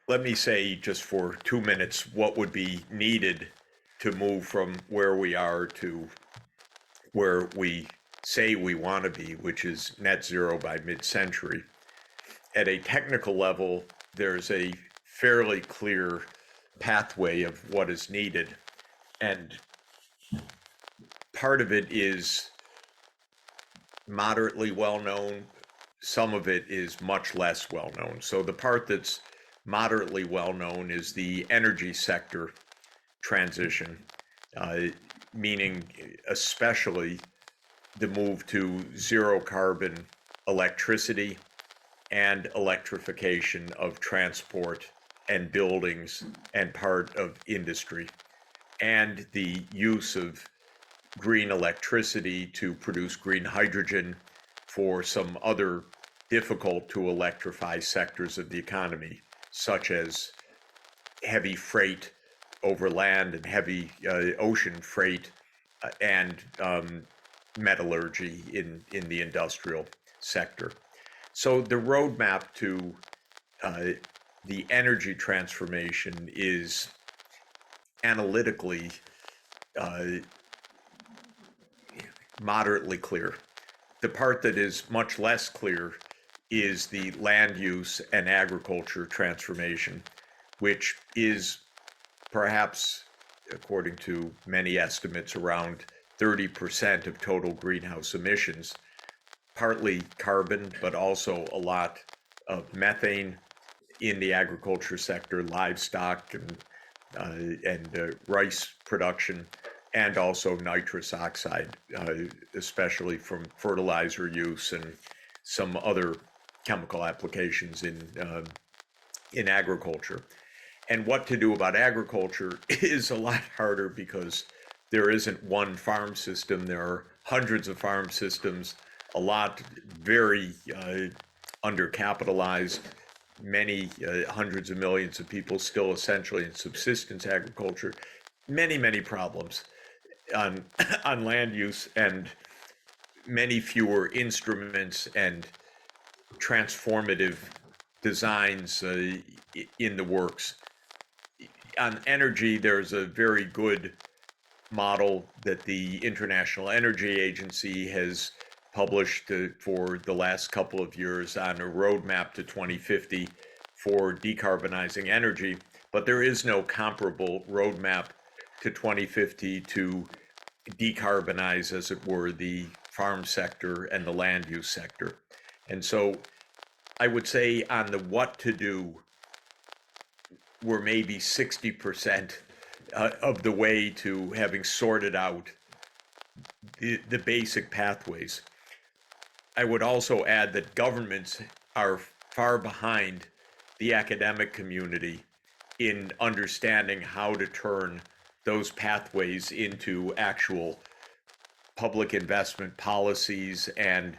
let me say just for 2 minutes what would be needed to move from where we are to where we say we want to be, which is net zero by mid-century. At a technical level, there's a fairly clear pathway of what is needed. And part of it is moderately well known. Some of it is much less well known. So the part that's moderately well known is the energy sector transition, meaning especially the move to zero carbon electricity and electrification of transport and buildings and part of industry, and the use of green electricity to produce green hydrogen for some other difficult to electrify sectors of the economy, such as heavy freight over land and heavy ocean freight and metallurgy in the industrial sector. So the roadmap to the energy transformation is analytically moderately clear. The part that is much less clear is the land use and agriculture transformation, which is perhaps, according to many estimates, around 30% of total greenhouse emissions, partly carbon, but also a lot of methane in the agriculture sector, livestock and rice production, and also nitrous oxide, especially from fertilizer use and some other chemical applications in agriculture. And what to do about agriculture is a lot harder because there isn't one farm system. There are hundreds of farm systems, a lot very undercapitalized, many hundreds of millions of people still essentially in subsistence agriculture, many problems on land use, and many fewer instruments and transformative designs in the works. On energy, there's a very good model that the International Energy Agency has published for the last couple of years on a roadmap to 2050 for decarbonizing energy, but there is no comparable roadmap to 2050 to decarbonize, as it were, the farm sector and the land use sector. And so I would say on the what to do, we're maybe 60% of the way to having sorted out the basic pathways. I would also add that governments are far behind the academic community in understanding how to turn those pathways into actual public investment policies and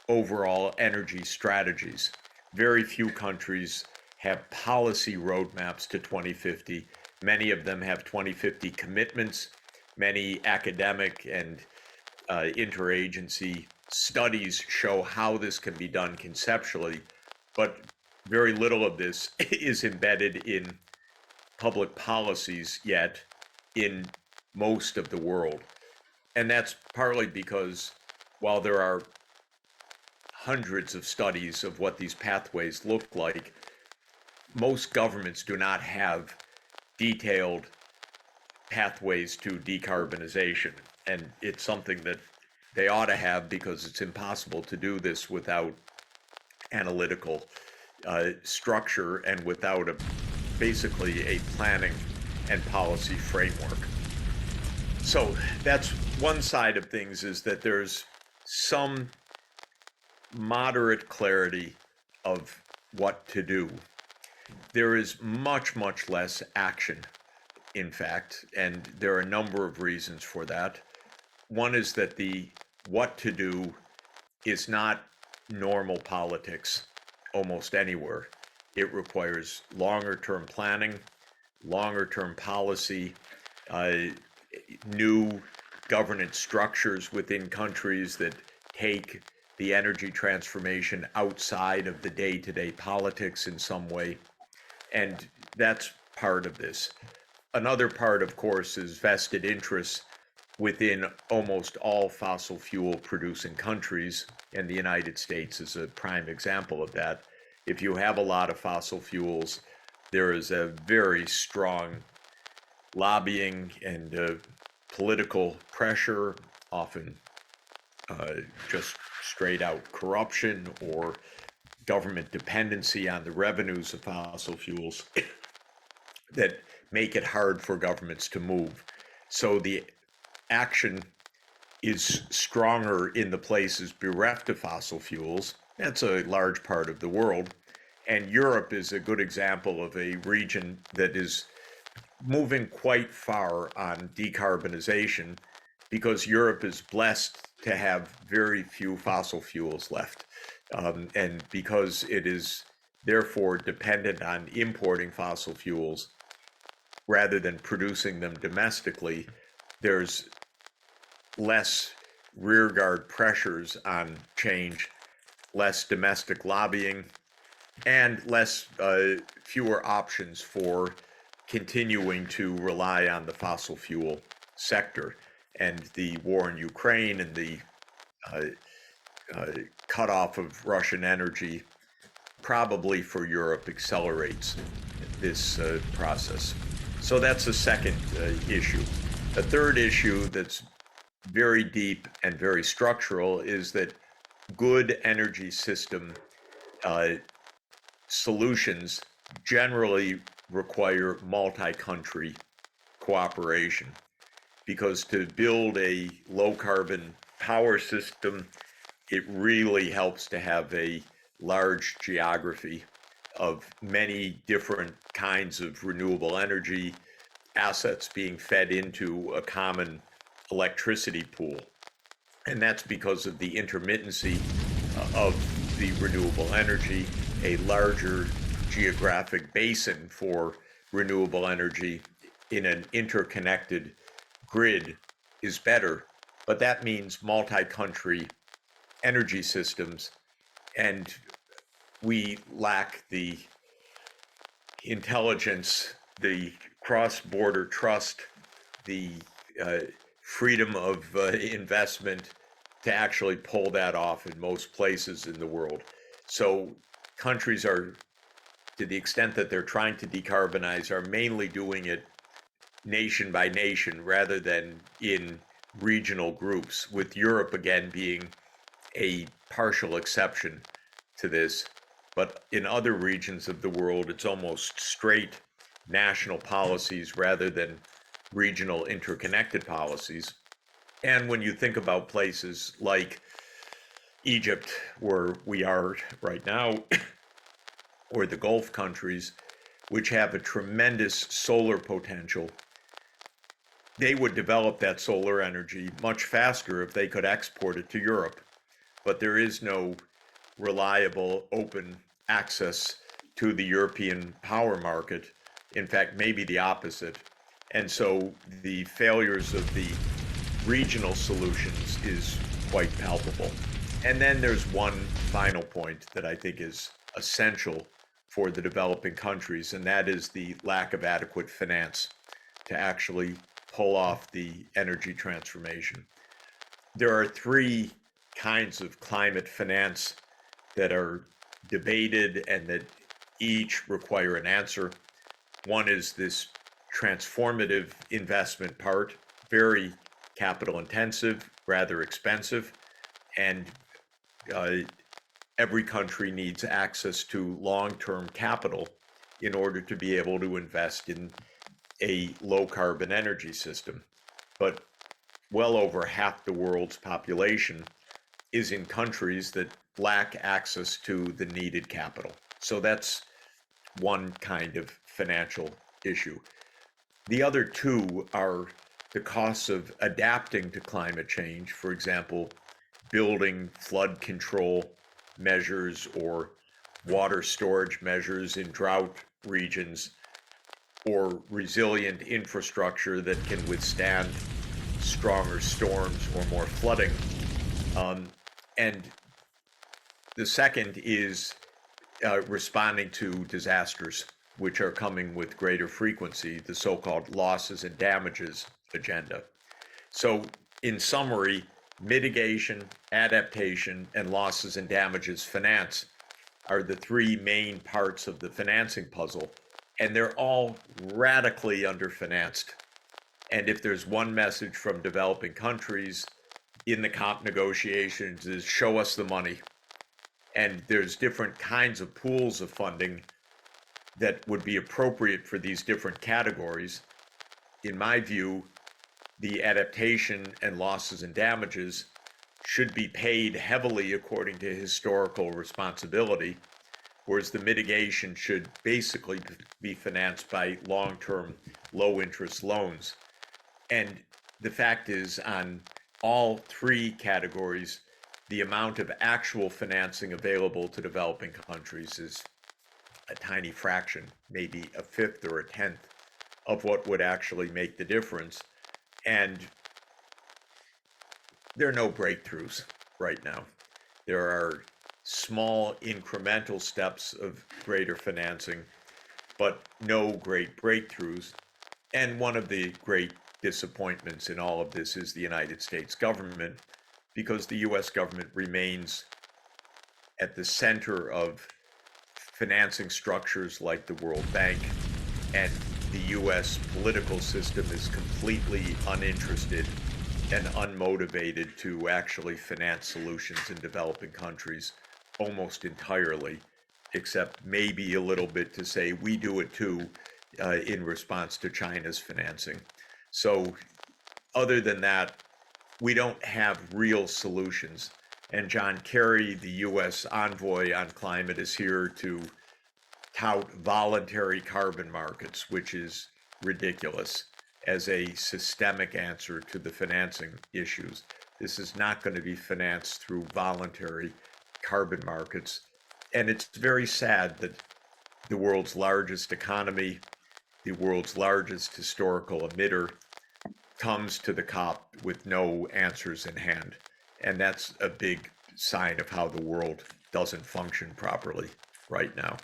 overall energy strategies. Very few countries have policy roadmaps to 2050. Many of them have 2050 commitments. Many academic and interagency studies show how this can be done conceptually, but very little of this is embedded in public policies yet in most of the world. And that's partly because while there are hundreds of studies of what these pathways look like, most governments do not have detailed pathways to decarbonization. And it's something that they ought to have, because it's impossible to do this without analytical structure and without basically a planning and policy framework. So that's one side of things, is that there's some moderate clarity of what to do. There is much less action, in fact, and there are a number of reasons for that. One is that the what to do is not normal politics almost anywhere. It requires longer term planning, longer term policy, new governance structures within countries that take the energy transformation outside of the day-to-day politics in some way. And that's part of this. Another part, of course, is vested interests within almost all fossil fuel producing countries, and the United States is a prime example of that. If you have a lot of fossil fuels, there is a very strong lobbying and political pressure, often just straight out corruption or government dependency on the revenues of fossil fuels that make it hard for governments to move. So the action is stronger in the places bereft of fossil fuels. That's a large part of the world. And Europe is a good example of a region that is moving quite far on decarbonization because Europe is blessed to have very few fossil fuels left. And because it is therefore dependent on importing fossil fuels rather than producing them domestically, there's less rearguard pressures on change, less domestic lobbying, and fewer options for continuing to rely on the fossil fuel sector. And the war in Ukraine and the cutoff of Russian energy probably for Europe accelerates this process. So that's the second issue. The third issue that's very deep and very structural is that good energy system solutions generally require multi-country cooperation, because to build a low carbon power system, it really helps to have a large geography of many different kinds of renewable energy assets being fed into a common electricity pool. And that's because of the intermittency of the renewable energy. A larger geographic basin for renewable energy in an interconnected grid is better, but that means multi-country energy systems, and we lack the intelligence, the cross-border trust, the freedom of investment to actually pull that off in most places in the world. So countries are, to the extent that they're trying to decarbonize, are mainly doing it nation by nation rather than in regional groups, with Europe again being a partial exception to this. But in other regions of the world, it's almost straight national policies rather than regional interconnected policies. And when you think about places like Egypt, where we are right now, or the Gulf countries, which have a tremendous solar potential, they would develop that solar energy much faster if they could export it to Europe. But there is no reliable, open access to the European power market. In fact, maybe the opposite. And so the failures of the regional solutions is quite palpable. And then there's one final point that I think is essential for the developing countries, and that is the lack of adequate finance to actually pull off the energy transformation. There are three kinds of climate finance that are debated and that each require an answer. One is this transformative investment part, very capital intensive, rather expensive, and every country needs access to long-term capital in order to be able to invest in a low carbon energy system. But well over half the world's population is in countries that lack access to the needed capital. So that's one kind of financial issue. The other two are the costs of adapting to climate change, for example, building flood control measures or water storage measures in drought regions, or resilient infrastructure that can withstand stronger storms or more flooding. And the second is responding to disasters. which are coming with greater frequency, the so-called losses and damages agenda. So in summary, mitigation, adaptation, and losses and damages finance are the three main parts of the financing puzzle, and they're all radically underfinanced. And if there's one message from developing countries in the COP negotiations is show us the money. And there's different kinds of pools of funding that would be appropriate for these different categories. In my view, the adaptation and losses and damages should be paid heavily according to historical responsibility, whereas the mitigation should basically be financed by long-term, low-interest loans. And the fact is, on all three categories, the amount of actual financing available to developing countries is a tiny fraction, maybe a fifth or a tenth of what would actually make the difference. And there are no breakthroughs right now. There are small incremental steps of greater financing, but no great breakthroughs. And one of the great disappointments in all of this is the United States government, because the US government remains at the center of financing structures like the World Bank, and the US political system is completely uninterested and unmotivated to actually finance solutions in developing countries almost entirely, except maybe a little bit to say we do it too in response to China's financing. So other than that, we don't have real solutions. And John Kerry, the US envoy on climate, is here to tout voluntary carbon markets, which is ridiculous, as a systemic answer to the financing issues. This is not going to be financed through voluntary carbon markets. And it's very sad that the world's largest economy, the world's largest historical emitter, comes to the COP with no answers in hand. And that's a big sign of how the world doesn't function properly right now.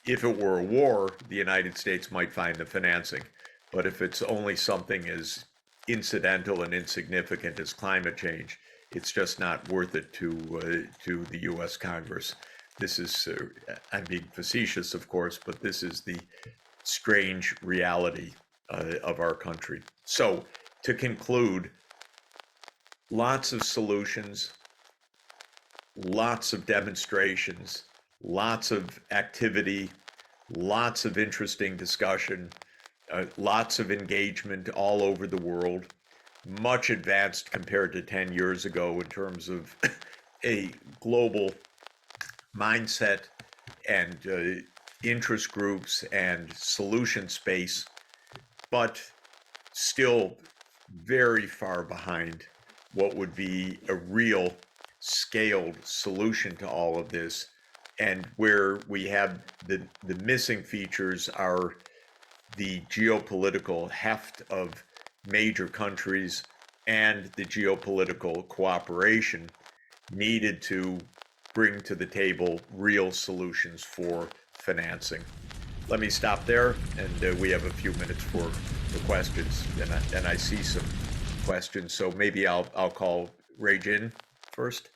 If it were a war, the United States might find the financing. But if it's only something as incidental and insignificant as climate change, it's just not worth it to the US Congress. This is, I'm being facetious, of course, but this is the strange reality of our country. So to conclude, lots of solutions, lots of demonstrations, lots of activity, lots of interesting discussion, lots of engagement all over the world, much advanced compared to 10 years ago in terms of a global mindset and interest groups and solution space, but still very far behind what would be a real scaled solution to all of this. And where we have the missing features are the geopolitical heft of major countries and the geopolitical cooperation needed to bring to the table real solutions for financing. Let me stop there, and we have a few minutes for questions, and I see some questions, so maybe I'll call Ray Jin first.